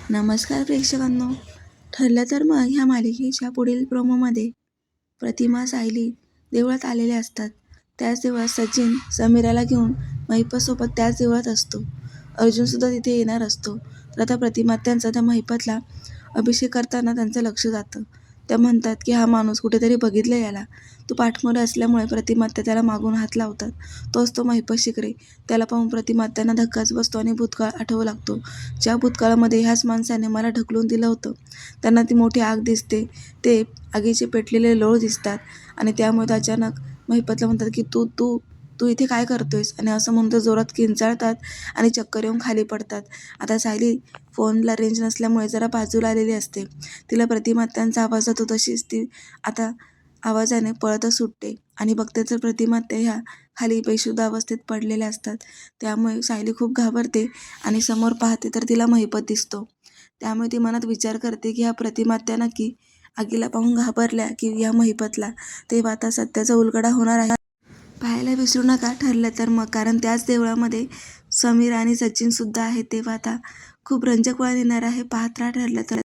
नमस्कार प्रेक्षकांनो. ठरलं तर मग ह्या मालिकेच्या पुढील प्रोमोमध्ये प्रतिमा, सायली देवळात आलेले असतात. त्याच देवळात सचिन समीराला घेऊन महिपतसोबत त्याच देवळात असतो. अर्जुनसुद्धा तिथे येणार असतो. तर आता प्रतिमा त्यांचा त्या महिपतला अभिषेक करताना त्यांचं लक्ष जातं. त्या म्हणतात की हा माणूस कुठेतरी बघितलं याला. तो पाठमोरे असल्यामुळे प्रतिमात्या त्याला मागून हात लावतात. तोच तो महिपत शिकरे. त्याला पाहून प्रतिमात्यांना धक्काच बसतो आणि भूतकाळ आठवू लागतो. ज्या भूतकाळामध्ये ह्याच माणसाने मला ढकलून दिलं होतं. त्यांना ती मोठी आग दिसते. ते आगीचे पेटलेले लोळ दिसतात आणि त्यामुळे अचानक महिपतला म्हणतात की तू तू तू इथे काय करतोयस? आणि असं म्हणून ते जोरात किंचाळतात आणि चक्कर येऊन खाली पडतात. आता सायली फोनला रेंज नसल्यामुळे जरा बाजूला आलेली असते. तिला प्रतिमात्यांचा आवाज जातो. तशीच ती आता आवाजाने पळतच सुटते आणि बघते तर प्रतिमात्या ह्या खाली बेशुद्ध अवस्थेत पडलेल्या असतात. त्यामुळे सायली खूप घाबरते आणि समोर पाहते तर तिला महिपत दिसतो. त्यामुळे ती मनात विचार करते की ह्या प्रतिमात्या नक्की आगीला पाहून घाबरल्या की ह्या महिपतला. तेव्हा आता सत्याचा उलगडा होणार आहे. पाहायला विसरू नका ठरलं तर मग, कारण त्याच देवळामध्ये समीर आणि सचिन सुद्धा आहेत. तेव्हा आता खूप रंजक वळण येणार आहे. पाहत राहा ठरलं तर.